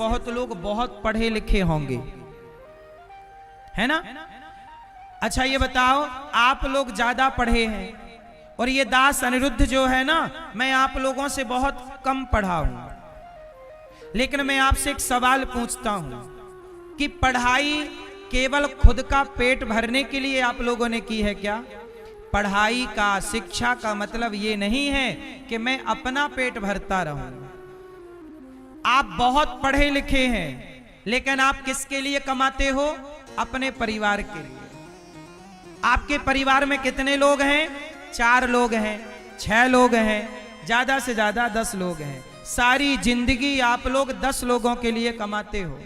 बहुत लोग बहुत पढ़े लिखे होंगे, है ना? अच्छा ये बताओ, आप लोग ज्यादा पढ़े हैं और ये दास अनिरुद्ध जो है ना, मैं आप लोगों से बहुत कम पढ़ा हूं, लेकिन मैं आपसे एक सवाल पूछता हूं कि पढ़ाई केवल खुद का पेट भरने के लिए आप लोगों ने की है क्या? पढ़ाई का, शिक्षा का मतलब ये नहीं है कि मैं अपना पेट भरता रहूं। आप बहुत पढ़े लिखे हैं, लेकिन आप किसके लिए कमाते हो? अपने परिवार के लिए। आपके परिवार में कितने लोग हैं? 4 लोग हैं, 6 लोग हैं, ज्यादा से ज्यादा 10 लोग हैं। सारी जिंदगी आप लोग 10 लोगों के लिए कमाते हो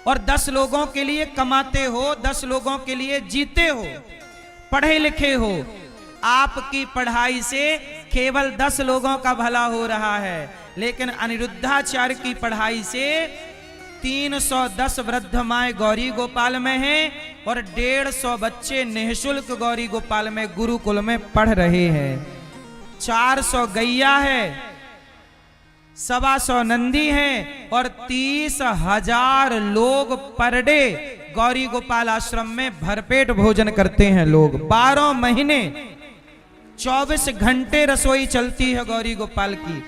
और 10 लोगों के लिए कमाते हो, 10 लोगों के लिए जीते हो, पढ़े लिखे हो। आपकी पढ़ाई से केवल 10 लोगों का भला हो रहा है, लेकिन अनिरुद्धाचार्य की पढ़ाई से 310 वृद्ध माए गौरी गोपाल में हैं और 150 बच्चे निःशुल्क गौरी गोपाल में गुरुकुल में पढ़ रहे हैं। 400 गैया है, 125 नंदी हैं और 30,000 लोग पर डे गौरी गोपाल आश्रम में भरपेट भोजन करते हैं लोग। 12 महीने 24 घंटे रसोई चलती है गौरी गोपाल की।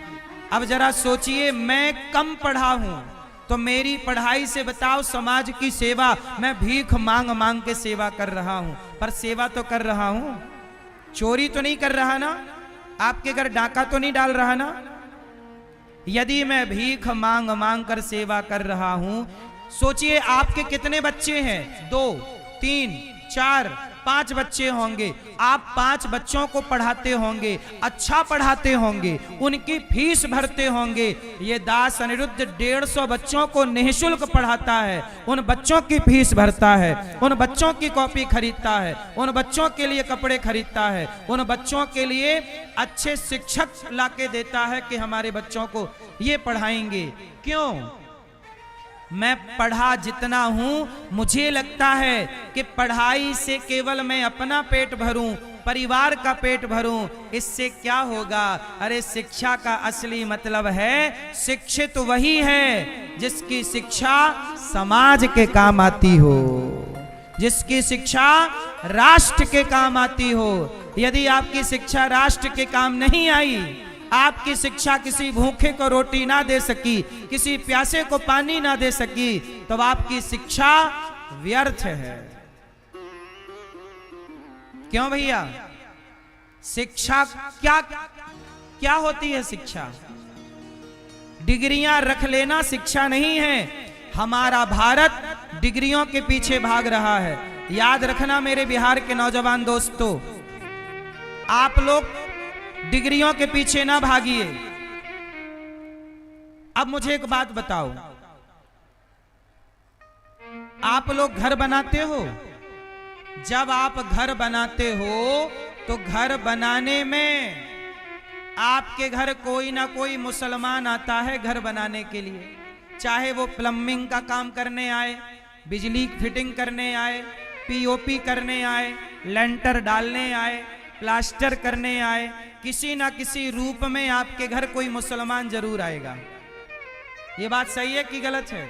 अब जरा सोचिए, मैं कम पढ़ा हूं तो मेरी पढ़ाई से बताओ समाज की सेवा, मैं भीख मांग मांग के सेवा कर रहा हूं, पर सेवा तो कर रहा हूं, चोरी तो नहीं कर रहा ना, आपके घर डाका तो नहीं डाल रहा ना। यदि मैं भीख मांग मांग कर सेवा कर रहा हूं, सोचिए आपके कितने बच्चे हैं? 2, 3, 4, 5 बच्चे होंगे। आप 5 बच्चों को पढ़ाते होंगे, अच्छा पढ़ाते होंगे, उनकी फीस भरते होंगे। ये दास अनिरुद्ध 150 बच्चों को निःशुल्क पढ़ाता है, उन बच्चों की फीस भरता है, उन बच्चों की कॉपी खरीदता है, उन बच्चों के लिए कपड़े खरीदता है, उन बच्चों के लिए अच्छे शिक्षक लाके देता है कि हमारे बच्चों को ये पढ़ाएंगे। क्यों? मैं पढ़ा जितना हूं, मुझे लगता है कि पढ़ाई से केवल मैं अपना पेट भरूं, परिवार का पेट भरूं, इससे क्या होगा? अरे शिक्षा का असली मतलब है, शिक्षित वही है जिसकी शिक्षा समाज के काम आती हो, जिसकी शिक्षा राष्ट्र के काम आती हो। यदि आपकी शिक्षा राष्ट्र के काम नहीं आई, आपकी शिक्षा किसी भूखे को रोटी ना दे सकी, किसी प्यासे को पानी ना दे सकी, तो आपकी शिक्षा व्यर्थ है। क्यों भैया? शिक्षा क्या होती है? शिक्षा डिग्रियां रख लेना शिक्षा नहीं है। हमारा भारत डिग्रियों के पीछे भाग रहा है। याद रखना मेरे बिहार के नौजवान दोस्तों, आप लोग डिग्रियों के पीछे ना भागिए। अब मुझे एक बात बताओ, आप लोग घर बनाते हो? जब आप घर बनाते हो तो घर बनाने में आपके घर कोई ना कोई मुसलमान आता है घर बनाने के लिए, चाहे वो प्लम्बिंग का काम करने आए, बिजली फिटिंग करने आए, पीओपी करने आए, लेंटर डालने आए, प्लास्टर करने आए, किसी ना किसी रूप में आपके घर कोई मुसलमान जरूर आएगा। ये बात सही है कि गलत है?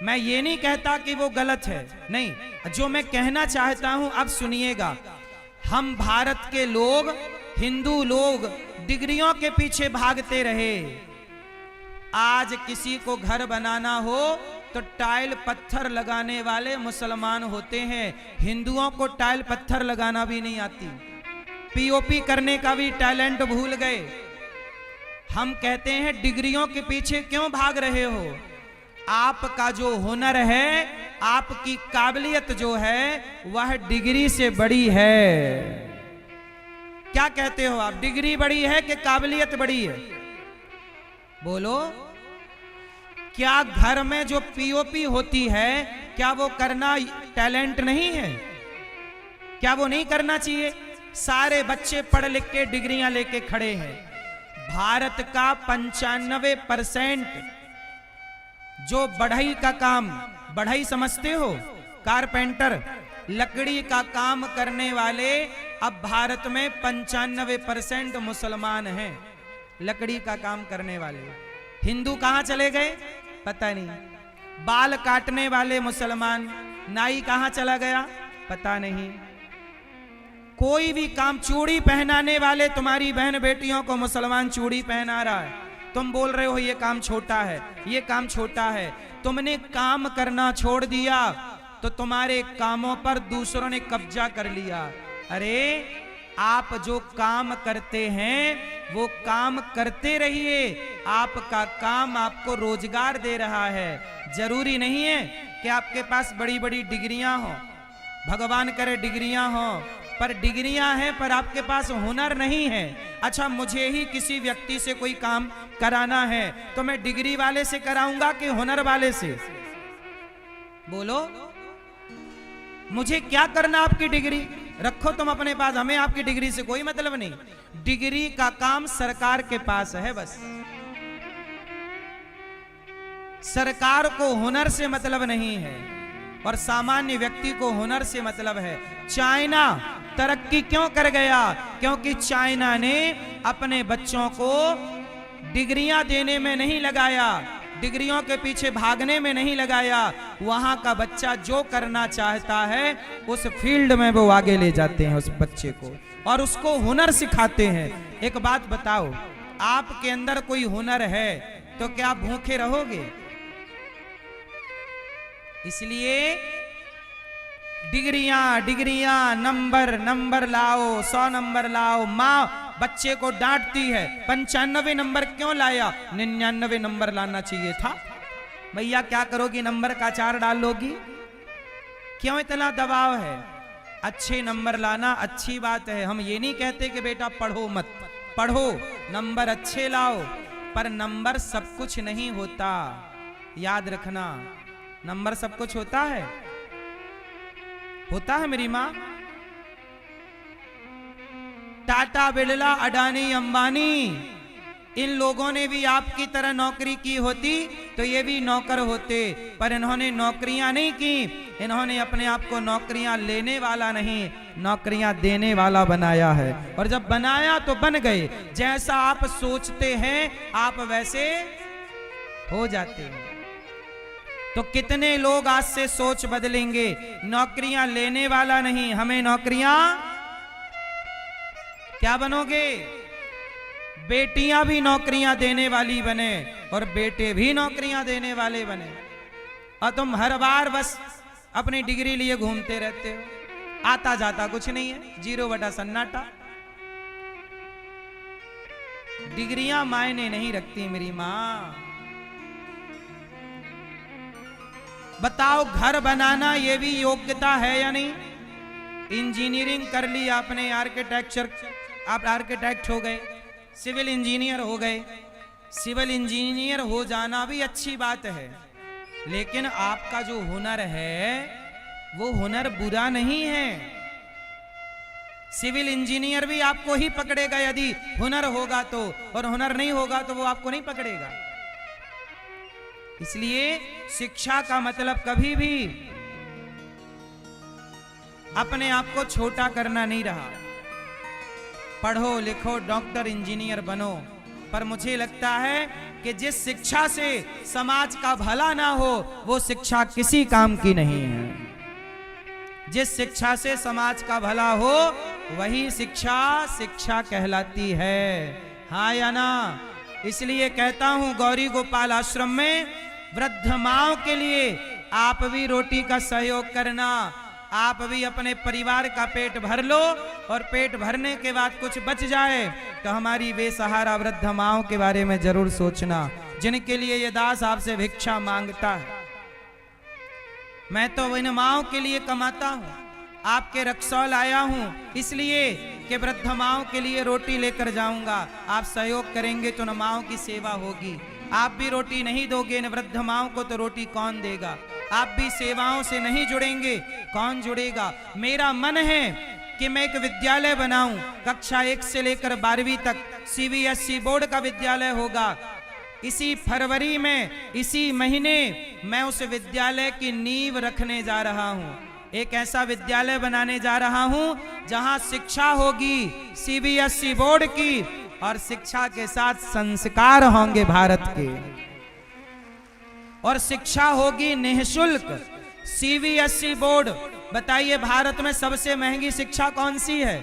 मैं ये नहीं कहता कि वो गलत है, नहीं, जो मैं कहना चाहता हूं अब सुनिएगा। हम भारत के लोग, हिंदू लोग डिग्रियों के पीछे भागते रहे। आज किसी को घर बनाना हो तो टाइल पत्थर लगाने वाले मुसलमान होते हैं, हिंदुओं को टाइल पत्थर लगाना भी नहीं आती, पीओपी करने का भी टैलेंट भूल गए। हम कहते हैं डिग्रियों के पीछे क्यों भाग रहे हो? आपका जो हुनर है, आपकी काबिलियत जो है, वह डिग्री से बड़ी है। क्या कहते हो आप? डिग्री बड़ी है कि काबिलियत बड़ी है? बोलो। क्या घर में जो पीओपी होती है, क्या वो करना टैलेंट नहीं है? क्या वो नहीं करना चाहिए? सारे बच्चे पढ़ लिख के डिग्रियां लेके खड़े हैं। भारत का 95% जो बढ़ई का काम, बढ़ई समझते हो? कारपेंटर, लकड़ी का काम करने वाले, अब भारत में 95% मुसलमान हैं, लकड़ी का काम करने वाले। हिंदू कहां चले गए पता नहीं, बाल काटने वाले मुसलमान, नाई कहां चला गया पता नहीं, कोई भी काम, चूड़ी पहनाने वाले तुम्हारी बहन बेटियों को मुसलमान चूड़ी पहना रहा है, तुम बोल रहे हो ये काम छोटा है, ये काम छोटा है। तुमने काम करना छोड़ दिया तो तुम्हारे कामों पर दूसरों ने कब्जा कर लिया। अरे आप जो काम करते हैं वो काम करते रहिए, आपका काम आपको रोजगार दे रहा है। जरूरी नहीं है कि आपके पास बड़ी बड़ी डिग्रियां हो, भगवान करे डिग्रियां हो, पर डिग्रियां हैं पर आपके पास हुनर नहीं है। अच्छा, मुझे ही किसी व्यक्ति से कोई काम कराना है तो मैं डिग्री वाले से कराऊंगा कि हुनर वाले से? बोलो, मुझे क्या करना? आपकी डिग्री रखो तुम अपने पास, हमें आपकी डिग्री से कोई मतलब नहीं। डिग्री का काम सरकार के पास है बस। सरकार को हुनर से मतलब नहीं है और सामान्य व्यक्ति को हुनर से मतलब है। चाइना तरक्की क्यों कर गया? क्योंकि चाइना ने अपने बच्चों को डिग्रियां देने में नहीं लगाया, डिग्रियों के पीछे भागने में नहीं लगाया। वहां का बच्चा जो करना चाहता है उस फील्ड में वो आगे ले जाते हैं उस बच्चे को और उसको हुनर सिखाते हैं। एक बात बताओ, आपके अंदर कोई हुनर है तो क्या आप भूखे रहोगे? इसलिए डिग्रियां, नंबर लाओ, 100 नंबर लाओ। माँ बच्चे को डांटती है, 95 नंबर क्यों लाया? 99 नंबर लाना चाहिए था। भैया क्या करोगी, नंबर का 4 डाल लोगी? क्यों इतना दबाव है? अच्छे नंबर लाना अच्छी बात है, हम ये नहीं कहते कि बेटा पढ़ो मत, पढ़ो, नंबर अच्छे लाओ, पर नंबर सब कुछ नहीं होता। याद रखना, नंबर सब कुछ होता है? होता है मेरी मां? टाटा, बिरला, अडानी, अंबानी, इन लोगों ने भी आपकी तरह नौकरी की होती तो ये भी नौकर होते, पर इन्होंने नौकरियां नहीं की। इन्होंने अपने आप को नौकरियां लेने वाला नहीं, नौकरियां देने वाला बनाया है। और जब बनाया तो बन गए। जैसा आप सोचते हैं आप वैसे हो जाते हैं। तो कितने लोग आज से सोच बदलेंगे? नौकरियां लेने वाला नहीं, हमें नौकरियां, क्या बनोगे? बेटियां भी नौकरियां देने वाली बने और बेटे भी नौकरियां देने वाले बने। और तुम हर बार बस अपनी डिग्री लिए घूमते रहते हो, आता जाता कुछ नहीं है, 0 बटा सन्नाटा। डिग्रियां मायने नहीं रखती मेरी मां। बताओ, घर बनाना ये भी योग्यता है या नहीं? इंजीनियरिंग कर ली आपने, आर्किटेक्चर, आप आर्किटेक्ट हो गए, सिविल इंजीनियर हो गए। सिविल इंजीनियर हो जाना भी अच्छी बात है, लेकिन आपका जो हुनर है वो हुनर बुरा नहीं है। सिविल इंजीनियर भी आपको ही पकड़ेगा यदि हुनर होगा तो, और हुनर नहीं होगा तो वो आपको नहीं पकड़ेगा। इसलिए शिक्षा का मतलब कभी भी अपने आप को छोटा करना नहीं रहा। पढ़ो लिखो, डॉक्टर इंजीनियर बनो, पर मुझे लगता है कि जिस शिक्षा से समाज का भला ना हो वो शिक्षा किसी काम की नहीं है। जिस शिक्षा से समाज का भला हो वही शिक्षा कहलाती है। हाँ या ना? इसलिए कहता हूं, गौरी गोपाल आश्रम में वृद्ध माओं के लिए आप भी रोटी का सहयोग करना। आप भी अपने परिवार का पेट भर लो और पेट भरने के बाद कुछ बच जाए तो हमारी बेसहारा वृद्ध माओं के बारे में जरूर सोचना, जिनके लिए ये दास आपसे भिक्षा मांगता है। मैं तो इन माओं के लिए कमाता हूं, आपके रक्सौल आया हूं इसलिए कि वृद्ध माओं के लिए रोटी लेकर जाऊंगा। आप सहयोग करेंगे तो न माओं की सेवा होगी। आप भी रोटी नहीं दोगे न वृद्ध माओं को तो रोटी कौन देगा? आप भी सेवाओं से नहीं जुड़ेंगे, कौन जुड़ेगा? मेरा मन है कि मैं एक विद्यालय बनाऊं, कक्षा 1 से लेकर 12वीं तक CBSE बोर्ड का विद्यालय होगा। इसी फरवरी में, इसी महीने मैं उस विद्यालय की नींव रखने जा रहा हूं। एक ऐसा विद्यालय बनाने जा रहा हूं जहां शिक्षा होगी CBSE बोर्ड की और शिक्षा के साथ संस्कार होंगे भारत के। और शिक्षा होगी निःशुल्क। सीबीएसई बोर्ड, बताइए भारत में सबसे महंगी शिक्षा कौन सी है?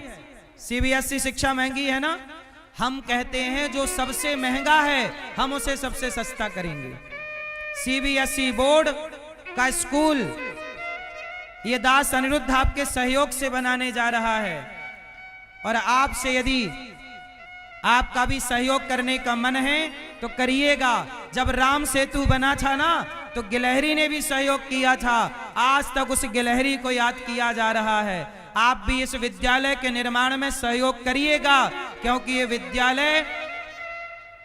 सीबीएसई शिक्षा महंगी है ना? हम कहते हैं जो सबसे महंगा है हम उसे सबसे सस्ता करेंगे। सीबीएसई बोर्ड का स्कूल ये दास अनिरुद्ध आपके सहयोग से बनाने जा रहा है, और आपसे यदि आपका भी सहयोग करने का मन है तो करिएगा। जब राम सेतु बना था ना तो गिलहरी ने भी सहयोग किया था, आज तक उस गिलहरी को याद किया जा रहा है। आप भी इस विद्यालय के निर्माण में सहयोग करिएगा, क्योंकि ये विद्यालय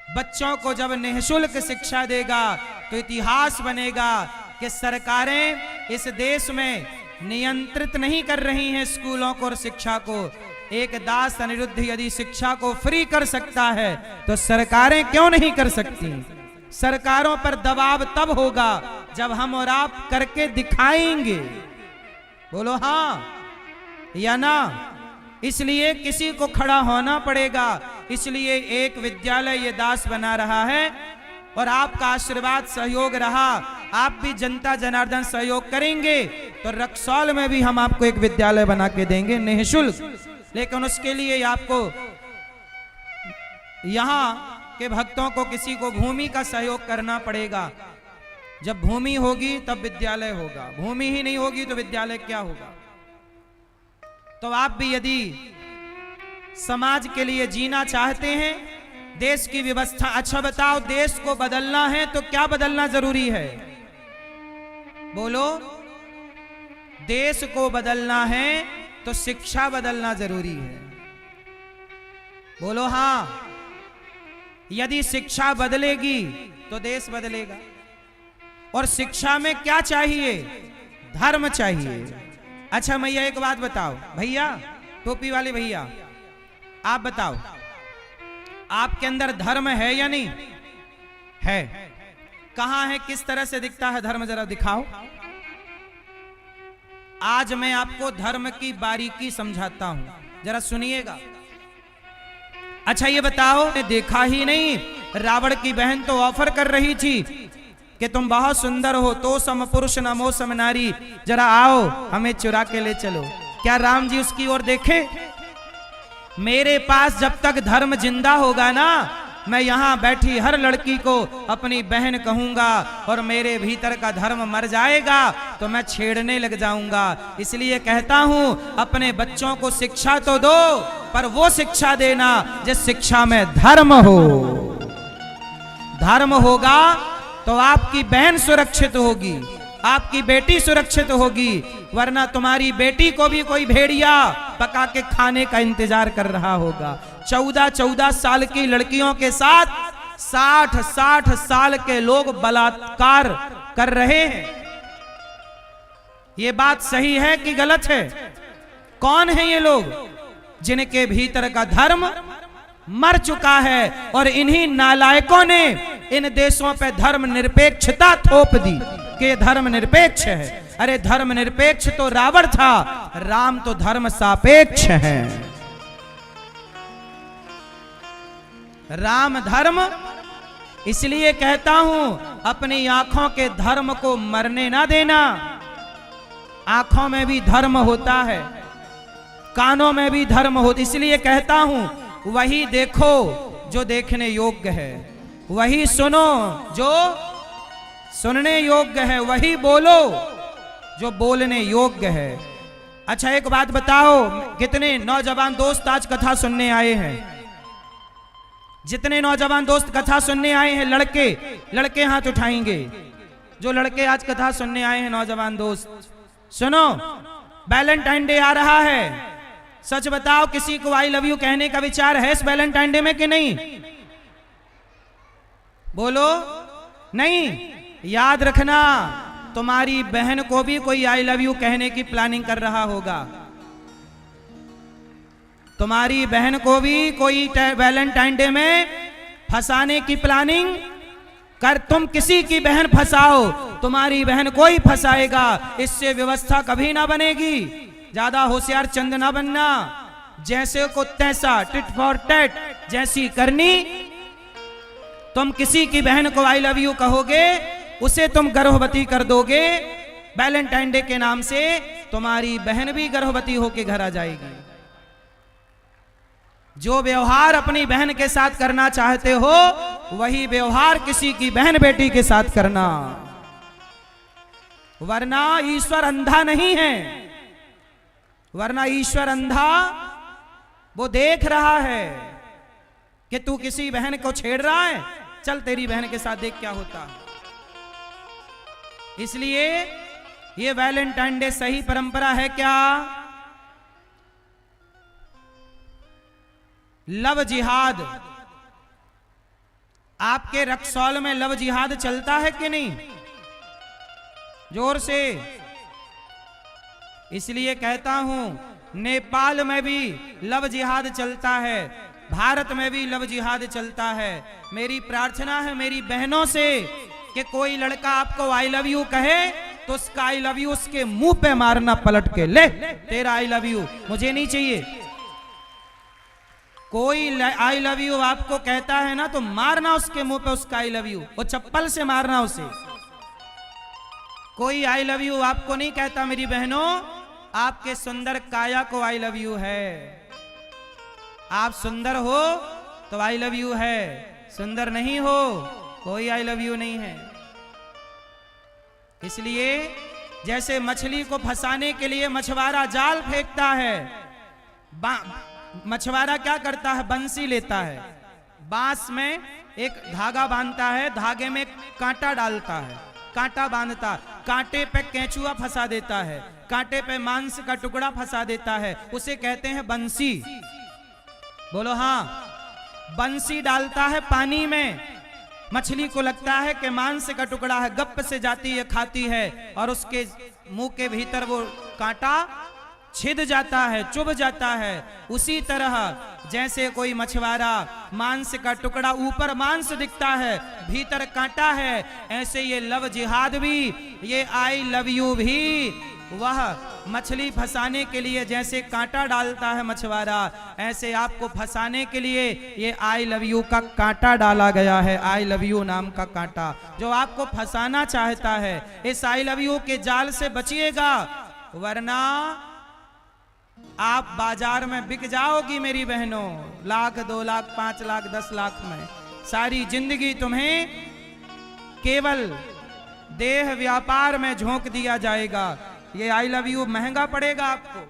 बच्चों को जब निःशुल्क शिक्षा देगा तो इतिहास बनेगा कि सरकारें इस देश में नियंत्रित नहीं कर रही हैं स्कूलों को और शिक्षा को। एक दास अनिरुद्ध यदि शिक्षा को फ्री कर सकता है तो सरकारें क्यों नहीं कर सकती? सरकारों पर दबाव तब होगा जब हम और आप करके दिखाएंगे। बोलो हाँ या ना? इसलिए किसी को खड़ा होना पड़ेगा। इसलिए एक विद्यालय ये दास बना रहा है और आपका आशीर्वाद सहयोग रहा, आप भी जनता जनार्दन सहयोग करेंगे तो रक्सौल में भी हम आपको एक विद्यालय बना के देंगे निःशुल्क। लेकिन उसके लिए आपको यहाँ के भक्तों को किसी को भूमि का सहयोग करना पड़ेगा। जब भूमि होगी तब विद्यालय होगा, भूमि ही नहीं होगी तो विद्यालय क्या होगा? तो आप भी यदि समाज के लिए जीना चाहते हैं, देश की व्यवस्था, अच्छा बताओ देश को बदलना है तो क्या बदलना जरूरी है? बोलो, देश को बदलना है तो शिक्षा बदलना जरूरी है। बोलो हाँ। यदि शिक्षा बदलेगी तो देश बदलेगा। और शिक्षा में क्या चाहिए? धर्म चाहिए। अच्छा मैया एक बात बताओ, भैया टोपी वाले भैया आप बताओ, आपके अंदर धर्म है या नहीं है? कहां है, किस तरह से दिखता है धर्म, जरा दिखाओ। आज मैं आपको धर्म की बारीकी समझाता हूं, जरा सुनिएगा। अच्छा ये बताओ, देखा ही नहीं रावण की बहन तो ऑफर कर रही थी कि तुम बहुत सुंदर हो, तो सम पुरुष नमो सम नारी, जरा आओ हमें चुरा के ले चलो। क्या राम जी उसकी ओर देखे? मेरे पास जब तक धर्म जिंदा होगा ना, मैं यहां बैठी हर लड़की को अपनी बहन कहूंगा, और मेरे भीतर का धर्म मर जाएगा तो मैं छेड़ने लग जाऊंगा। इसलिए कहता हूं अपने बच्चों को शिक्षा तो दो, पर वो शिक्षा देना जिस शिक्षा में धर्म हो। धर्म होगा तो आपकी बहन सुरक्षित होगी, आपकी बेटी सुरक्षित होगी, वरना तुम्हारी बेटी को भी कोई भेड़िया पका के खाने का इंतजार कर रहा होगा। 14-14 साल की लड़कियों के साथ 60-60 साल के लोग बलात्कार कर रहे हैं। ये बात सही है कि गलत है? कौन है ये लोग? जिनके भीतर का धर्म मर चुका है, और इन्हीं नालायकों ने इन देशों पे धर्म निरपेक्षता थोप दी कि धर्म निरपेक्ष है। अरे धर्म निरपेक्ष तो रावण था, राम तो धर्म सापेक्ष है। राम धर्म, इसलिए कहता हूं अपनी आंखों के धर्म को मरने ना देना। आंखों में भी धर्म होता है, कानों में भी धर्म होता, इसलिए कहता हूं वही देखो जो देखने योग्य है, वही सुनो जो सुनने योग्य है, वही बोलो जो बोलने योग्य है। अच्छा एक बात बताओ, कितने नौजवान दोस्त आज कथा सुनने आए हैं? जितने नौजवान दोस्त कथा सुनने आए हैं, लड़के हाथ उठाएंगे। जो लड़के आज कथा सुनने आए हैं, नौजवान दोस्त सुनो, वैलेंटाइन डे आ रहा है। सच बताओ, किसी को आई लव यू कहने का विचार है इस वैलेंटाइन डे में कि नहीं? बोलो नहीं। याद रखना, तुम्हारी बहन को भी कोई आई लव यू कहने की प्लानिंग कर रहा होगा। तुम्हारी बहन को भी कोई वैलेंटाइन डे में फंसाने की प्लानिंग कर। तुम किसी की बहन फंसाओ, तुम्हारी बहन कोई फंसाएगा, इससे व्यवस्था कभी ना बनेगी। ज्यादा होशियार चंद ना बनना, जैसे को तैसा, टिट फॉर टैट जैसी करनी। तुम किसी की बहन को आई लव यू कहोगे उसे तुम गर्भवती कर दोगे, वैलेंटाइन डे के नाम से तुम्हारी बहन भी गर्भवती होके घर आ जाएगी। जो व्यवहार अपनी बहन के साथ करना चाहते हो, वही व्यवहार किसी की बहन बेटी के साथ करना, वरना ईश्वर अंधा नहीं है। वरना ईश्वर अंधा वो देख रहा है कि तू किसी बहन को छेड़ रहा है, चल तेरी बहन के साथ देख क्या होता है। इसलिए ये वैलेंटाइन डे सही परंपरा है क्या? लव जिहाद, आपके रक्सौल में लव जिहाद चलता है कि नहीं? जोर से। इसलिए कहता हूं, नेपाल में भी लव जिहाद चलता है, भारत में भी लव जिहाद चलता है। मेरी प्रार्थना है मेरी बहनों से कि कोई लड़का आपको आई लव यू कहे तो उसका आई लव यू उसके मुंह पे मारना पलट के, ले तेरा आई लव यू मुझे नहीं चाहिए। कोई आई लव यू आपको कहता है ना तो मारना उसके मुंह पे उसका आई लव यू, वो चप्पल से मारना उसे। कोई आई लव यू आपको नहीं कहता मेरी बहनों, आपके सुंदर काया को आई लव यू है। आप सुंदर हो तो आई लव यू है, सुंदर नहीं हो कोई आई लव यू नहीं है। इसलिए जैसे मछली को फंसाने के लिए मछुआरा जाल फेंकता है, मछुआरा क्या करता है, बंसी लेता है, बांस में एक धागा बांधता है, धागे में कांटा डालता है, कांटा बांधता, कांटे पे केंचुआ फंसा देता है, कांटे पे मांस का टुकड़ा फंसा देता है, उसे कहते हैं बंसी। बोलो हाँ। बंसी डालता है पानी में, मछली को लगता है कि मांस का टुकड़ा है, गप से जाती है, खाती है और उसके मुंह के भीतर वो कांटा छिद जाता है, चुभ जाता है। उसी तरह जैसे कोई मछुआरा मांस का टुकड़ा, ऊपर मांस दिखता है भीतर कांटा है, ऐसे ये लव जिहाद भी, ये आई लव यू भी वह मछली फंसाने के लिए जैसे कांटा डालता है मछुआरा, ऐसे आपको फंसाने के लिए ये आई लव यू का कांटा डाला गया है। आई लव यू नाम का कांटा जो आपको फंसाना चाहता है। इस आई लव यू के जाल से बचिएगा, वरना आप बाजार में बिक जाओगी मेरी बहनों, लाख 2 लाख 5 लाख 10 लाख में। सारी जिंदगी तुम्हें केवल देह व्यापार में झोंक दिया जाएगा। ये आई लव यू महंगा पड़ेगा आपको।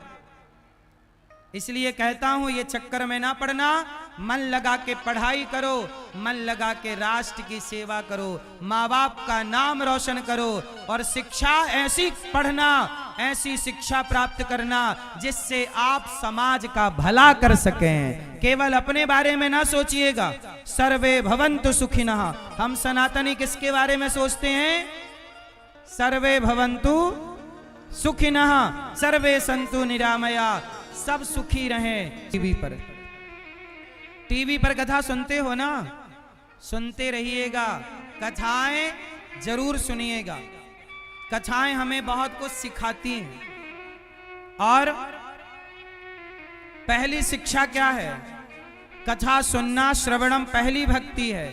इसलिए कहता हूं ये चक्कर में ना पड़ना, मन लगा के पढ़ाई करो, मन लगा के राष्ट्र की सेवा करो, माँ बाप का नाम रोशन करो और शिक्षा ऐसी पढ़ना, ऐसी शिक्षा प्राप्त करना जिससे आप समाज का भला कर सकें। केवल अपने बारे में ना सोचिएगा। सर्वे भवन्तु सुखिनः। हम सनातनी किसके बारे में सोचते हैं? सर्वे भवन्तु सुखिनः सर्वे सन्तु निरामया। सब सुखी रहें। टीवी पर कथा सुनते हो ना, सुनते रहिएगा, कथाएं जरूर सुनिएगा। कथाएं हमें बहुत कुछ सिखाती हैं। और पहली शिक्षा क्या है? कथा सुनना, श्रवणम पहली भक्ति है,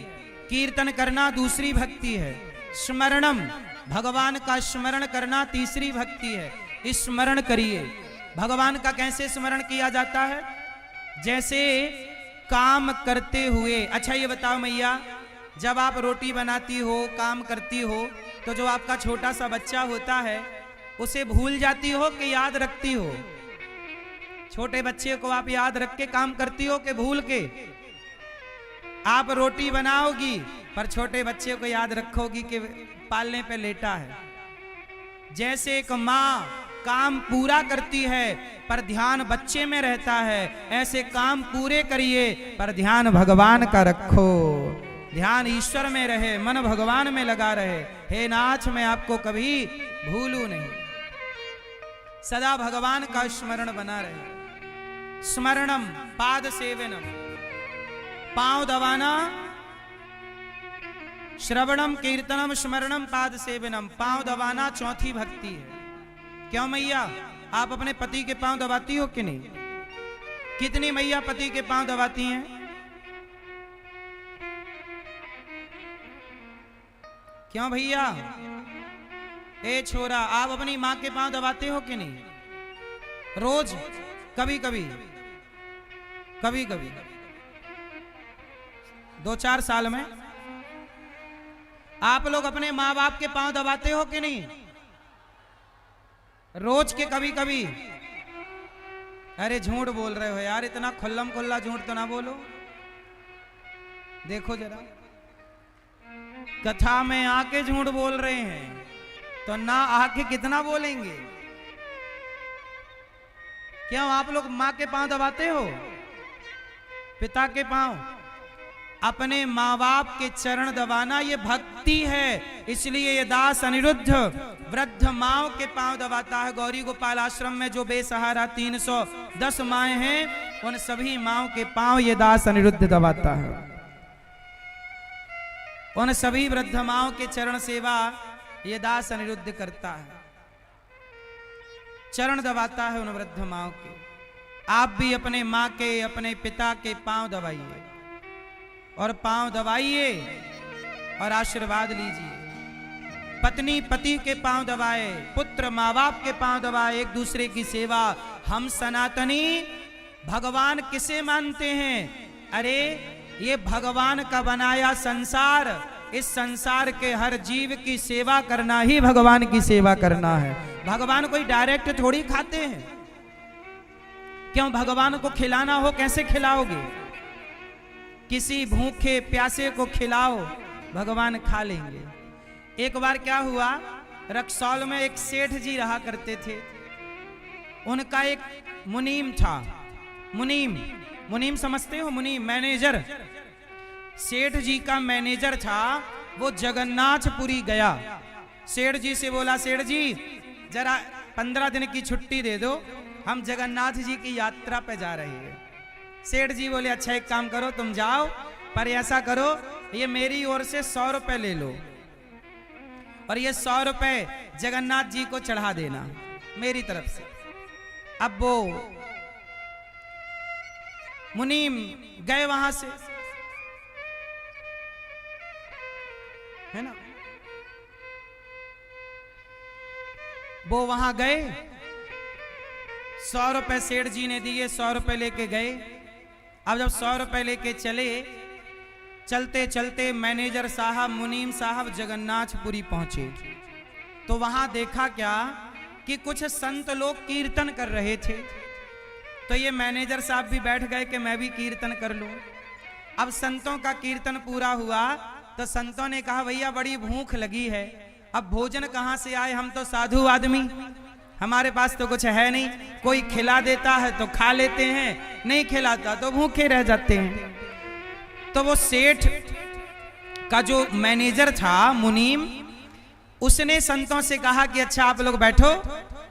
कीर्तन करना दूसरी भक्ति है, स्मरणम भगवान का स्मरण करना तीसरी भक्ति है। स्मरण करिए। भगवान का कैसे स्मरण किया जाता है? जैसे काम करते हुए। अच्छा ये बताओ मैया, जब आप रोटी बनाती हो, काम करती हो, तो जो आपका छोटा सा बच्चा होता है उसे भूल जाती हो कि याद रखती हो? छोटे बच्चे को आप याद रख के काम करती हो कि भूल के? आप रोटी बनाओगी पर छोटे बच्चे को याद रखोगी कि पालने पे लेटा है। जैसे एक माँ काम पूरा करती है पर ध्यान बच्चे में रहता है, ऐसे काम पूरे करिए पर ध्यान भगवान का रखो। ध्यान ईश्वर में रहे, मन भगवान में लगा रहे। हे नाथ, मैं आपको कभी भूलूं नहीं। सदा भगवान का स्मरण बना रहे। स्मरणम पाद सेवनम, पांव दबाना, श्रवणम कीर्तनम स्मरणम पाद सेवनम, पांव दबाना चौथी भक्ति है। क्यों मैया, आप अपने पति के पांव दबाती हो कि नहीं? कितनी मैया पति के पांव दबाती हैं? क्यों भैया? ए छोरा, आप अपनी माँ के पांव दबाते हो कि नहीं? रोज? कभी कभी? कभी कभी? 2-4 साल में आप लोग अपने माँ बाप के पांव दबाते हो कि नहीं? रोज के कभी कभी? अरे झूठ बोल रहे हो यार, इतना खुल्लम खुल्ला झूठ तो ना बोलो। देखो जरा, कथा में आके झूठ बोल रहे हैं तो ना आके कितना बोलेंगे? क्यों आप लोग माँ के पांव दबाते हो? पिता के पांव? अपने माँ बाप के चरण दबाना ये भक्ति है। इसलिए ये दास अनिरुद्ध वृद्ध माओ के पांव दबाता है। गौरी गोपाल आश्रम में जो बेसहारा 310 माए हैं, उन सभी माओ के पांव ये दास अनिरुद्ध दबाता है। उन सभी वृद्ध माओ के चरण सेवा ये दास अनिरुद्ध करता है, चरण दबाता है उन वृद्ध माओ के। आप भी अपने माँ के, अपने पिता के पांव दबाइए और पांव दबाइए और आशीर्वाद लीजिए। पत्नी पति के पांव दबाए, पुत्र माँ बाप के पांव दबाए, एक दूसरे की सेवा। हम सनातनी भगवान किसे मानते हैं? अरे ये भगवान का बनाया संसार, इस संसार के हर जीव की सेवा करना ही भगवान की सेवा करना है। भगवान कोई डायरेक्ट थोड़ी खाते हैं। क्यों? भगवान को खिलाना हो कैसे खिलाओगे? किसी भूखे प्यासे को खिलाओ, भगवान खा लेंगे। एक बार क्या हुआ, रक्सौल में एक सेठ जी रहा करते थे। उनका एक मुनीम था। मुनीम समझते हो? मुनीम, मैनेजर। सेठ जी का मैनेजर था। वो जगन्नाथपुरी गया। सेठ जी से बोला, सेठ जी जरा 15 दिन की छुट्टी दे दो, हम जगन्नाथ जी की यात्रा पे जा रहे हैं। सेठ जी बोले, अच्छा एक काम करो, तुम जाओ, पर ऐसा करो ये मेरी ओर से 100 रुपए ले लो और ये 100 रुपए जगन्नाथ जी को चढ़ा देना मेरी तरफ से। अब वो मुनीम गए वहां से, है ना, वो वहां गए, 100 रुपए सेठ जी ने दिए, 100 रुपए लेके गए। अब जब 100 रुपए लेके चले, चलते चलते मैनेजर साहब, मुनीम साहब जगन्नाथपुरी पहुंचे तो वहां देखा क्या कि कुछ संत लोग कीर्तन कर रहे थे। तो ये मैनेजर साहब भी बैठ गए कि मैं भी कीर्तन कर लूं। अब संतों का कीर्तन पूरा हुआ तो संतों ने कहा, भैया बड़ी भूख लगी है, अब भोजन कहां से आए, हम तो साधु आदमी, हमारे पास तो कुछ है नहीं, कोई खिला देता है तो खा लेते हैं, नहीं खिलाता तो भूखे रह जाते हैं। तो वो सेठ का जो मैनेजर था मुनीम, उसने संतों से कहा कि अच्छा आप लोग बैठो,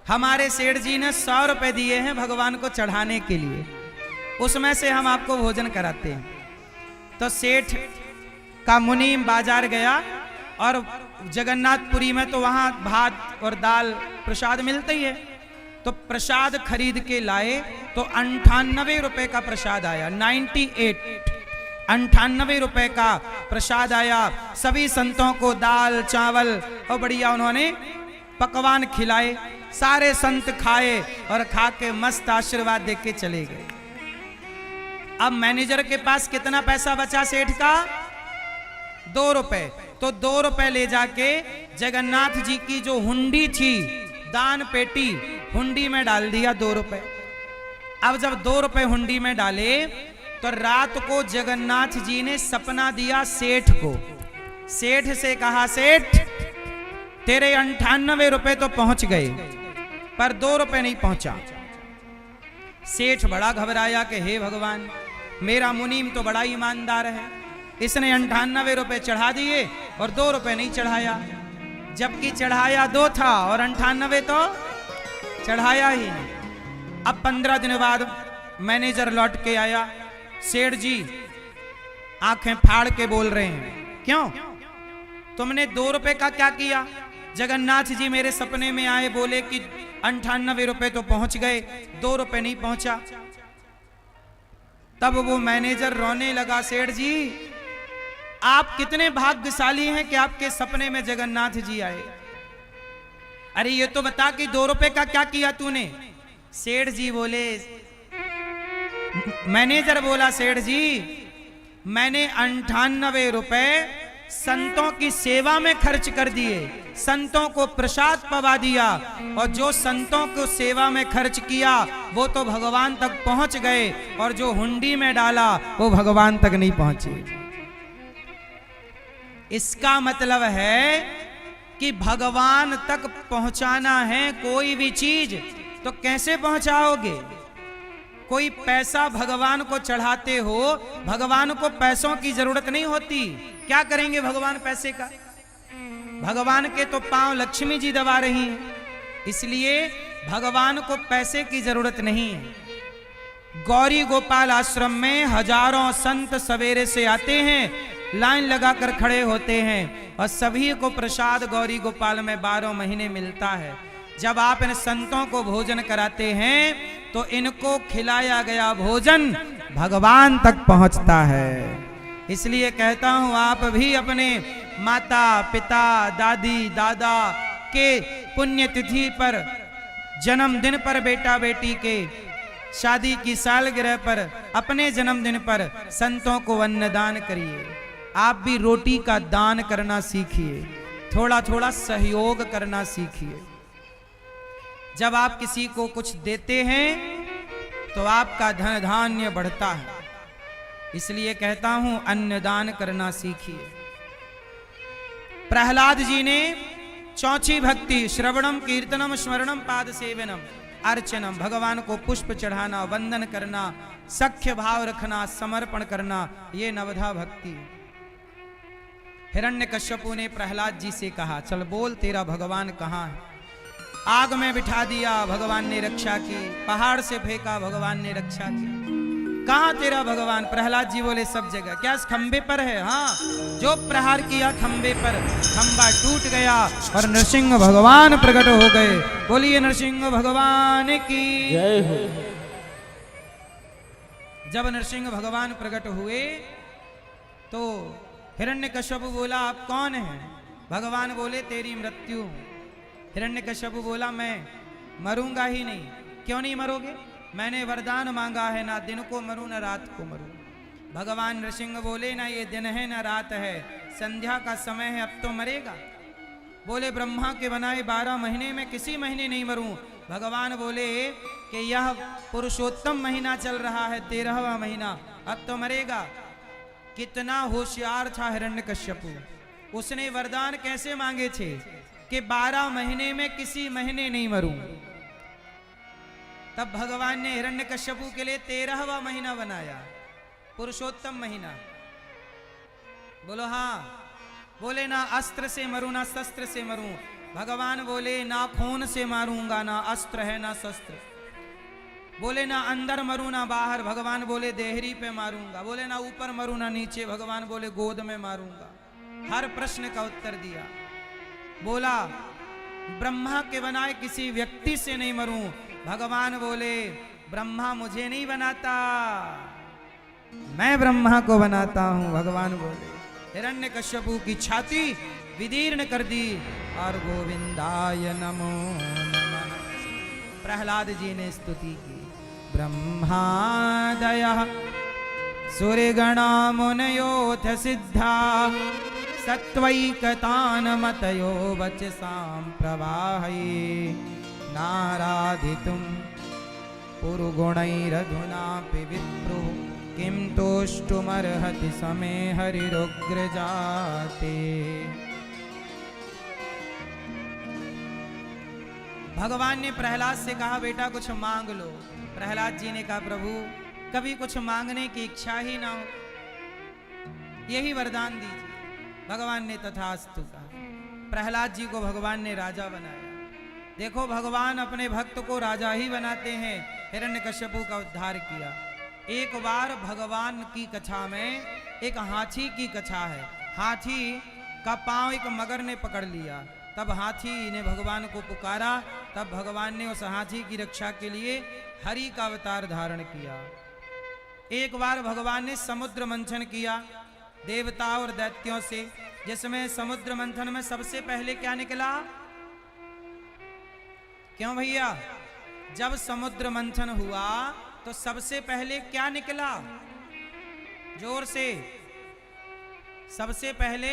हमारे सेठ जी ने 100 रुपए दिए हैं भगवान को चढ़ाने के लिए, उसमें से हम आपको भोजन कराते हैं। तो सेठ का मुनीम बाजार गया और जगन्नाथपुरी में तो वहां भात और दाल प्रसाद मिलते ही है, तो प्रसाद खरीद के लाए तो 98 रुपए का प्रसाद आया। 98 रुपए का प्रसाद आया। सभी संतों को दाल चावल और बढ़िया उन्होंने पकवान खिलाए। सारे संत खाए और खा के मस्त आशीर्वाद दे के चले गए। अब मैनेजर के पास कितना पैसा बचा सेठ का? 2 रुपए। तो 2 रुपए ले जाके जगन्नाथ जी की जो हुंडी थी, दान पेटी, हुंडी में डाल दिया 2 रुपए। अब जब 2 रुपए हुंडी में डाले तो रात को जगन्नाथ जी ने सपना दिया सेठ को। सेठ से कहा, सेठ तेरे 98 रुपए तो पहुंच गए पर 2 रुपए नहीं पहुंचा। सेठ बड़ा घबराया कि हे भगवान, मेरा मुनीम तो बड़ा ईमानदार है, इसने 98 रुपए चढ़ा दिए और 2 रुपए नहीं चढ़ाया, जबकि चढ़ाया 2 था और 98 तो चढ़ाया ही नहीं। अब 15 दिन बाद मैनेजर लौट के आया। सेठ जी आंखें फाड़ के बोल रहे हैं, क्यों तुमने 2 रुपए का क्या किया? जगन्नाथ जी मेरे सपने में आए, बोले कि 98 रुपए तो पहुंच गए, 2 रुपए नहीं पहुंचा। तब वो मैनेजर रोने लगा, सेठ जी आप कितने भाग्यशाली हैं कि आपके सपने में जगन्नाथ जी आए। अरे ये तो बता कि 2 रुपए का क्या किया तूने। सेठ जी बोले, मैनेजर बोला, सेठ जी मैंने 98 रुपए संतों की सेवा में खर्च कर दिए, संतों को प्रसाद पवा दिया, और जो संतों को सेवा में खर्च किया वो तो भगवान तक पहुंच गए, और जो हुंडी में डाला वो भगवान तक नहीं पहुंचे। इसका मतलब है कि भगवान तक पहुंचाना है कोई भी चीज तो कैसे पहुंचाओगे। कोई पैसा भगवान को चढ़ाते हो, भगवान को पैसों की जरूरत नहीं होती। क्या करेंगे भगवान पैसे का। भगवान के तो पांव लक्ष्मी जी दबा रही हैं, इसलिए भगवान को पैसे की जरूरत नहीं है। गौरी गोपाल आश्रम में हजारों संत सवेरे से आते हैं, लाइन लगाकर खड़े होते हैं, और सभी को प्रसाद गौरी गोपाल में 12 महीने मिलता है। जब आप इन संतों को भोजन कराते हैं तो इनको खिलाया गया भोजन भगवान तक पहुंचता है। इसलिए कहता हूं, आप भी अपने माता पिता दादी दादा के पुण्यतिथि पर, जन्मदिन पर, बेटा बेटी के शादी की सालगिरह पर, अपने जन्मदिन पर संतों को अन्नदान करिए। आप भी रोटी का दान करना सीखिए, थोड़ा थोड़ा सहयोग करना सीखिए। जब आप किसी को कुछ देते हैं तो आपका धन धान्य बढ़ता है। इसलिए कहता हूं, अन्नदान करना सीखिए। प्रहलाद जी ने चौथी भक्ति श्रवणम कीर्तनम स्मरणम पाद सेवनम अर्चनम, भगवान को पुष्प चढ़ाना, वंदन करना, सख्य भाव रखना, समर्पण करना, ये नवधा भक्ति। हिरण्यकश्यपु ने प्रहलाद जी से कहा, चल बोल तेरा भगवान कहाँ है। आग में बिठा दिया, भगवान ने रक्षा की। पहाड़ से फेंका, भगवान ने रक्षा की। कहाँ तेरा भगवान। प्रहलाद जी बोले, सब जगह। क्या इस खंबे पर है। हाँ, जो प्रहार किया खंबे पर, खंबा टूट गया और नरसिंह भगवान प्रकट हो गए। बोलिए नरसिंह भगवान की जय हो। जब नरसिंह भगवान प्रकट हुए तो हिरण्यकश्यपु बोला, आप कौन हैं। भगवान बोले, तेरी मृत्यु। हिरण्यकश्यपु बोला, मैं मरूंगा ही नहीं। क्यों नहीं मरोगे। मैंने वरदान मांगा है, ना दिन को मरूं ना रात को मरूं। भगवान नरसिंह बोले, ना ये दिन है ना रात है, संध्या का समय है, अब तो मरेगा। बोले, ब्रह्मा के बनाए 12 महीने में किसी महीने नहीं मरूं। भगवान बोले कि यह पुरुषोत्तम महीना चल रहा है, 13वां महीना, अब तो मरेगा। कितना होशियार था हिरण्यकश्यपु। उसने वरदान कैसे मांगे थे कि 12 महीने में किसी महीने नहीं मरूं। तब भगवान ने हिरण्यकश्यपु के लिए 13वां महीना बनाया, पुरुषोत्तम महीना। बोलो हाँ। बोले, ना अस्त्र से मरूं ना शस्त्र से मरूं। भगवान बोले, ना खून से मारूंगा, ना अस्त्र है ना शस्त्र। बोले, ना अंदर मरूं ना बाहर। भगवान बोले, देहरी पे मारूंगा। बोले, ना ऊपर मरूं ना नीचे। भगवान बोले, गोद में मारूंगा। हर प्रश्न का उत्तर दिया। बोला, ब्रह्मा के बनाए किसी व्यक्ति से नहीं मरूं। भगवान बोले, ब्रह्मा मुझे नहीं बनाता, मैं ब्रह्मा को बनाता हूं। भगवान बोले, हिरण्यकश्यपु की छाती विदीर्ण कर दी और गोविंदाय नमो नमः। प्रहलाद जी ने स्तुति की। ब्रह्मादयः सूर्यगणा मुनयोऽथ सिद्धा सत्वैकतानमतयो वचसां प्रवाहये नाराधितुं पुरुगुणैरधुनापि विप्रो किं तोष्टुमर्हति समे हरिरुग्रजाते। भगवान ने प्रहलाद से कहा, बेटा कुछ मांग लो। प्रहलाद जी ने कहा, प्रभु कभी कुछ मांगने की इच्छा ही ना हो, यही वरदान दीजिए। भगवान ने तथास्तु कहा। प्रहलाद जी को भगवान ने राजा बनाया। देखो, भगवान अपने भक्त को राजा ही बनाते हैं। हिरण्यकश्यपु का उद्धार किया। एक बार भगवान की कथा में एक हाथी की कथा है। हाथी का पांव एक मगर ने पकड़ लिया। तब हाथी ने भगवान को पुकारा। तब भगवान ने उस हाथी की रक्षा के लिए हरि का अवतार धारण किया। एक बार भगवान ने समुद्र मंथन किया। देवता और दैत्यों से, जिसमें समुद्र मंथन में सबसे पहले क्या निकला? क्यों भैया? जब समुद्र मंथन हुआ तो सबसे पहले क्या निकला? जोर से। सबसे पहले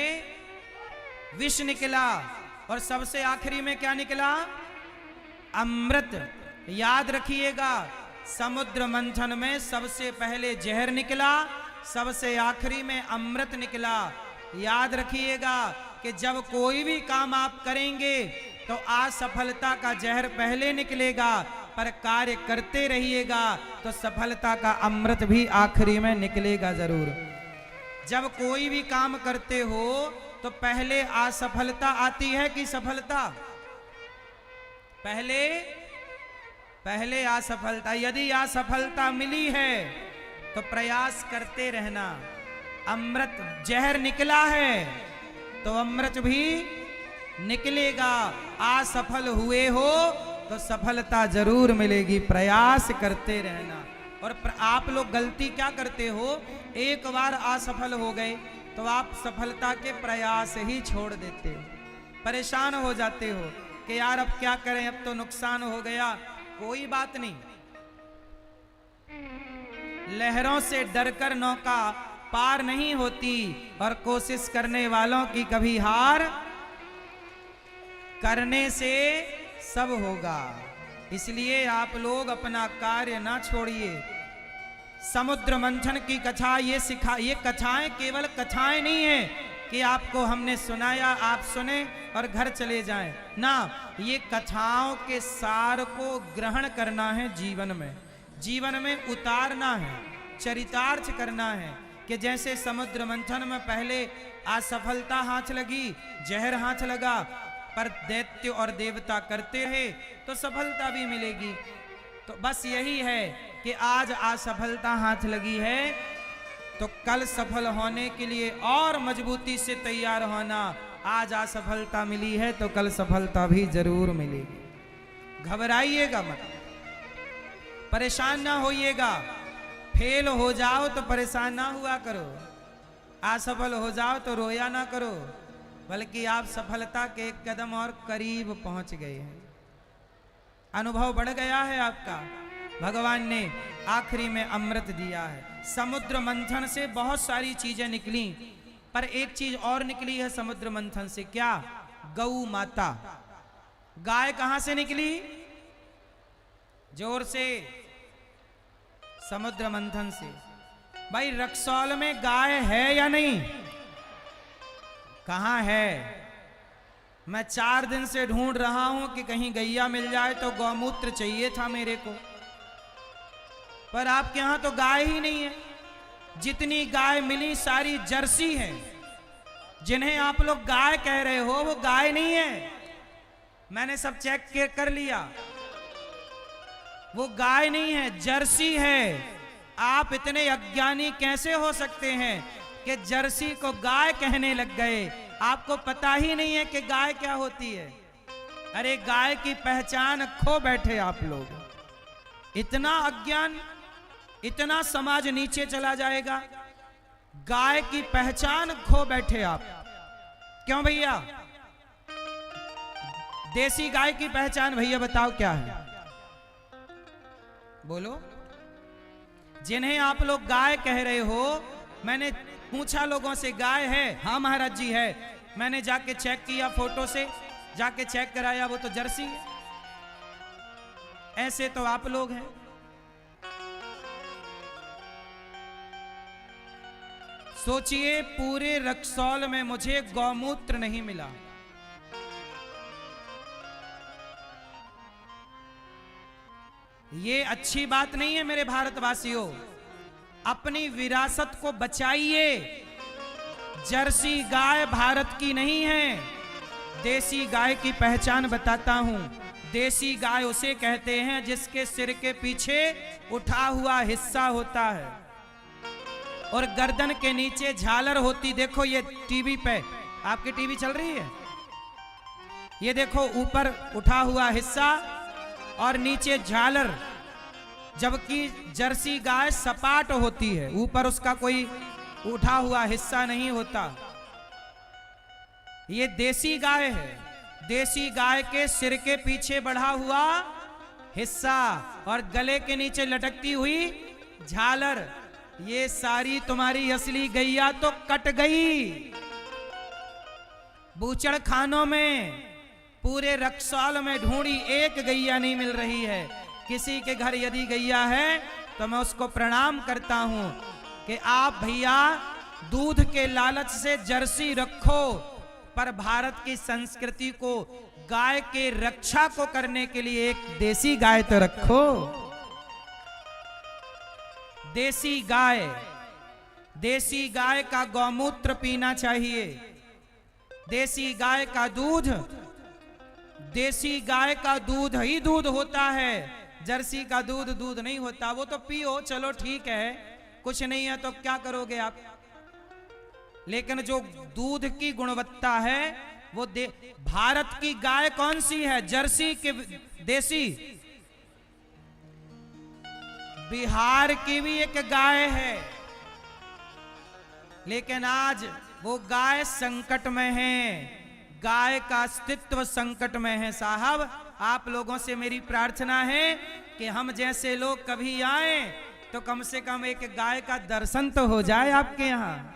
विष निकला और सबसे आखिरी में क्या निकला? अमृत। याद रखिएगा, समुद्र मंथन में सबसे पहले जहर निकला, सबसे आखिरी में अमृत निकला। याद रखिएगा कि जब कोई भी काम आप करेंगे तो असफलता का जहर पहले निकलेगा, पर कार्य करते रहिएगा तो सफलता का अमृत भी आखिरी में निकलेगा जरूर। जब कोई भी काम करते हो तो पहले असफलता आती है कि सफलता? पहले असफलता। यदि असफलता मिली है तो प्रयास करते रहना। अमृत, जहर निकला है तो अमृत भी निकलेगा। असफल हुए हो तो सफलता जरूर मिलेगी, प्रयास करते रहना। और आप लोग गलती क्या करते हो? एक बार असफल हो गए तो आप सफलता के प्रयास ही छोड़ देते हो, परेशान हो जाते हो कि यार अब क्या करें, अब तो नुकसान हो गया। कोई बात नहीं, लहरों से डरकर नौका पार नहीं होती और कोशिश करने वालों की कभी हार करने से सब होगा। इसलिए आप लोग अपना कार्य ना छोड़िए। समुद्र मंथन की कथा ये कथाएं केवल कथाएं नहीं है कि आपको हमने सुनाया, आप सुने और घर चले जाएं ना। ये कथाओं के सार को ग्रहण करना है, जीवन में उतारना है, चरितार्थ करना है। कि जैसे समुद्र मंथन में पहले असफलता हाथ लगी, जहर हाथ लगा, पर दैत्य और देवता करते रहे तो सफलता भी मिलेगी। तो बस यही है कि आज असफलता हाथ लगी है तो कल सफल होने के लिए और मजबूती से तैयार होना। आज असफलता मिली है तो कल सफलता भी जरूर मिलेगी। घबराइएगा मत, परेशान ना होइएगा। फेल हो जाओ तो परेशान ना हुआ करो, असफल हो जाओ तो रोया ना करो, बल्कि आप सफलता के एक कदम और करीब पहुंच गए हैं। अनुभव बढ़ गया है आपका। भगवान ने आखिरी में अमृत दिया है। समुद्र मंथन से बहुत सारी चीजें निकली, पर एक चीज और निकली है समुद्र मंथन से। क्या? गौ माता। गाय कहां से निकली? जोर से। समुद्र मंथन से। भाई रक्सौल में गाय है या नहीं? कहां है? मैं 4 दिन से ढूंढ रहा हूं कि कहीं गैया मिल जाए, तो गौमूत्र चाहिए था मेरे को, पर आपके यहां तो गाय ही नहीं है। जितनी गाय मिली सारी जर्सी है। जिन्हें आप लोग गाय कह रहे हो वो गाय नहीं है। मैंने सब चेक कर लिया, वो गाय नहीं है, जर्सी है। आप इतने अज्ञानी कैसे हो सकते हैं कि जर्सी को गाय कहने लग गए? आपको पता ही नहीं है कि गाय क्या होती है। अरे गाय की पहचान खो बैठे आप लोग। इतना अज्ञान, इतना समाज नीचे चला जाएगा। गाय की पहचान खो बैठे आप। क्यों भैया? देसी गाय की पहचान भैया बताओ क्या है? बोलो। जिन्हें आप लोग गाय कह रहे हो, मैंने पूछा लोगों से, गाय है? हाँ महाराज जी है। मैंने जाके चेक किया, फोटो से जाके चेक कराया, वो तो जर्सी है। ऐसे तो आप लोग हैं। सोचिए, पूरे रक्सौल में मुझे गौमूत्र नहीं मिला। ये अच्छी बात नहीं है मेरे भारतवासियों। अपनी विरासत को बचाइए। जर्सी गाय भारत की नहीं है। देसी गाय की पहचान बताता हूं। देसी गाय उसे कहते हैं जिसके सिर के पीछे उठा हुआ हिस्सा होता है और गर्दन के नीचे झालर होती। देखो ये टीवी पे, आपकी टीवी चल रही है, ये देखो ऊपर उठा हुआ हिस्सा और नीचे झालर। जबकि जर्सी गाय सपाट होती है, ऊपर उसका कोई उठा हुआ हिस्सा नहीं होता। ये देसी गाय है, देसी गाय के सिर के पीछे बढ़ा हुआ हिस्सा और गले के नीचे लटकती हुई झालर, ये सारी तुम्हारी असली गैया तो कट गई। बूचड़ खानों में, पूरे रक्सौल में ढूंढी, एक गैया नहीं मिल रही है। किसी के घर यदि गैया है तो मैं उसको प्रणाम करता हूं कि आप भैया दूध के लालच से जर्सी रखो, पर भारत की संस्कृति को, गाय के रक्षा को करने के लिए एक देसी गाय तो रखो। देसी गाय, देसी गाय का गौमूत्र पीना चाहिए, देसी गाय का दूध, देसी गाय का दूध ही दूध होता है, जर्सी का दूध दूध नहीं होता। वो तो पियो, चलो ठीक है, कुछ नहीं है तो क्या करोगे आप, लेकिन जो दूध की गुणवत्ता है वो भारत की गाय कौन सी है? जर्सी के देसी? बिहार की भी एक गाय है, लेकिन आज वो गाय संकट में है, गाय का अस्तित्व संकट में है। साहब, आप लोगों से मेरी प्रार्थना है कि हम जैसे लोग कभी आए तो कम से कम एक गाय का दर्शन तो हो जाए आपके यहाँ।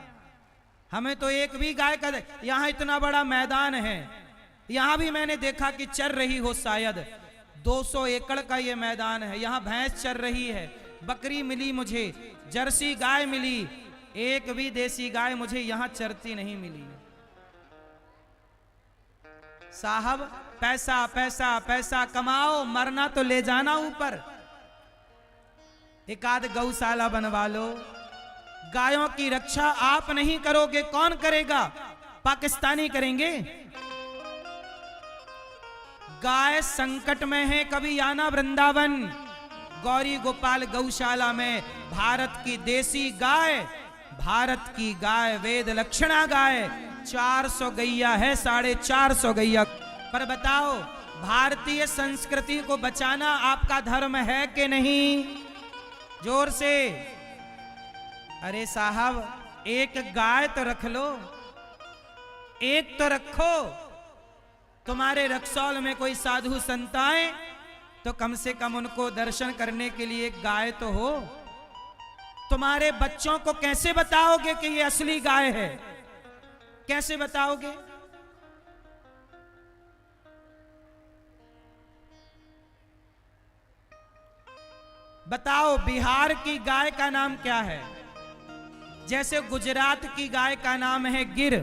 हमें तो एक भी गाय का, यहाँ इतना बड़ा मैदान है, यहाँ भी मैंने देखा कि चर रही हो, शायद 200 एकड़ का ये मैदान है, यहाँ भैंस चर रही है, बकरी मिली मुझे, जर्सी गाय मिली, एक भी देसी गाय मुझे यहाँ चरती नहीं मिली। साहब, पैसा पैसा पैसा कमाओ, मरना तो ले जाना ऊपर। एक आध गौशाला बनवा लो। गायों की रक्षा आप नहीं करोगे, कौन करेगा? पाकिस्तानी करेंगे। गाय संकट में है, कभी आना वृंदावन, गौरी गोपाल गौशाला में भारत की देसी गाय, भारत की गाय, वेद लक्षणा गाय, 400 गैया है, 450 गैया। पर बताओ, भारतीय संस्कृति को बचाना आपका धर्म है कि नहीं? जोर से। अरे साहब, एक गाय तो रख लो, एक तो रखो। तुम्हारे रक्सौल में कोई साधु संत आए तो कम से कम उनको दर्शन करने के लिए एक गाय तो हो। तुम्हारे बच्चों को कैसे बताओगे कि ये असली गाय है? कैसे बताओगे? बताओ, बिहार की गाय का नाम क्या है? जैसे गुजरात की गाय का नाम है गिर,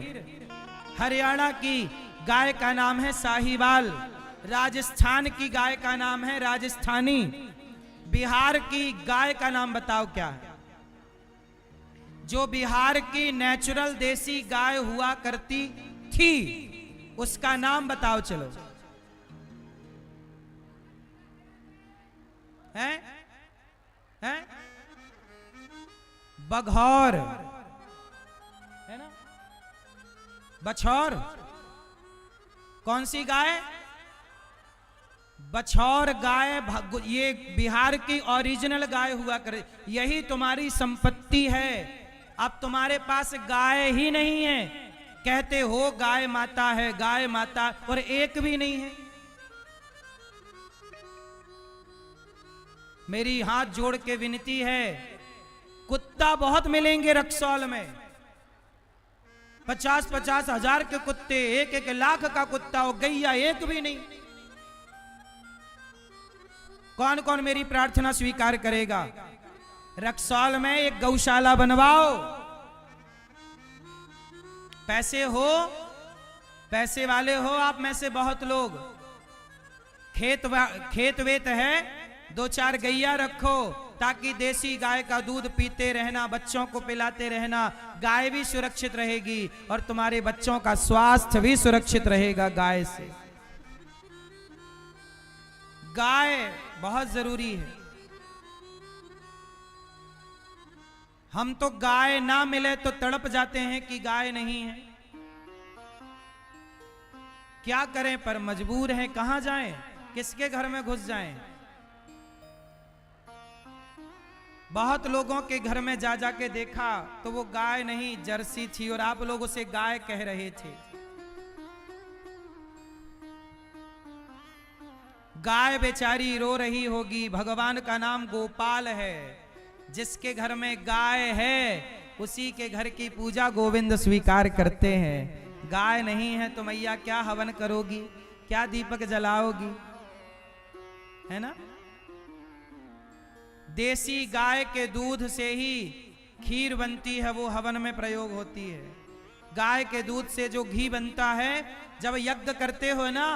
हरियाणा की गाय का नाम है साहिवाल, राजस्थान की गाय का नाम है राजस्थानी, बिहार की गाय का नाम बताओ क्या है? जो बिहार की नेचुरल देसी गाय हुआ करती थी, उसका नाम बताओ। चलो, हैं? हैं? बघौर है ना? बछौर? कौन सी गाय? बछौर गाय। ये बिहार की ओरिजिनल गाय हुआ करे, यही तुम्हारी संपत्ति है। अब तुम्हारे पास गाय ही नहीं है, कहते हो गाय माता है, गाय माता, और एक भी नहीं है। मेरी हाथ जोड़ के विनती है, कुत्ता बहुत मिलेंगे रक्सौल में, 50-50 हजार के कुत्ते, 1-1 लाख का कुत्ता हो, गैया एक भी नहीं। कौन कौन मेरी प्रार्थना स्वीकार करेगा? रक्सौल में एक गौशाला बनवाओ। पैसे हो, पैसे वाले हो आप में से बहुत लोग, खेत वेत है, 2-4 गैया रखो, ताकि देसी गाय का दूध पीते रहना, बच्चों को पिलाते रहना, गाय भी सुरक्षित रहेगी और तुम्हारे बच्चों का स्वास्थ्य भी सुरक्षित रहेगा गाय से। गाय बहुत जरूरी है। हम तो गाय ना मिले तो तड़प जाते हैं कि गाय नहीं है। क्या करें, पर मजबूर हैं, कहां जाएं, किसके घर में घुस जाएं? बहुत लोगों के घर में जा जा के देखा तो वो गाय नहीं जर्सी थी और आप लोग उसे गाय कह रहे थे। गाय बेचारी रो रही होगी। भगवान का नाम गोपाल है। जिसके घर में गाय है उसी के घर की पूजा गोविंद स्वीकार करते हैं। गाय नहीं है तो मैया क्या हवन करोगी, क्या दीपक जलाओगी, है ना। देसी गाय के दूध से ही खीर बनती है, वो हवन में प्रयोग होती है। गाय के दूध से जो घी बनता है, जब यज्ञ करते हो ना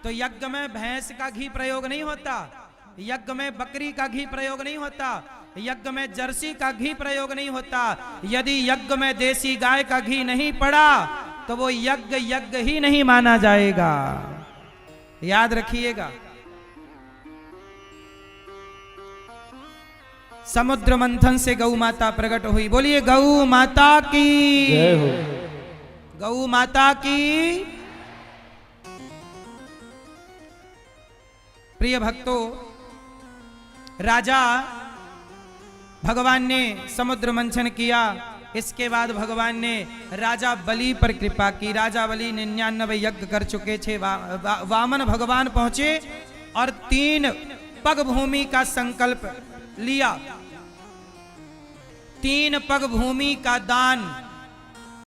तो यज्ञ में भैंस का घी प्रयोग नहीं होता, यज्ञ में बकरी का घी प्रयोग नहीं होता, यज्ञ में जर्सी का घी प्रयोग नहीं होता। यदि यज्ञ में देसी गाय का घी नहीं पड़ा तो वो यज्ञ यज्ञ ही नहीं माना जाएगा, याद रखिएगा। समुद्र मंथन से गौ माता प्रकट हुई। बोलिए गौ माता की जय हो। गौ माता की। प्रिय भक्तों, राजा भगवान ने समुद्र मंथन किया। इसके बाद भगवान ने राजा बलि पर कृपा की। राजा बलि 99 यज्ञ कर चुके थे। वामन भगवान पहुंचे और 3 पग भूमि का संकल्प लिया। 3 पग भूमि का दान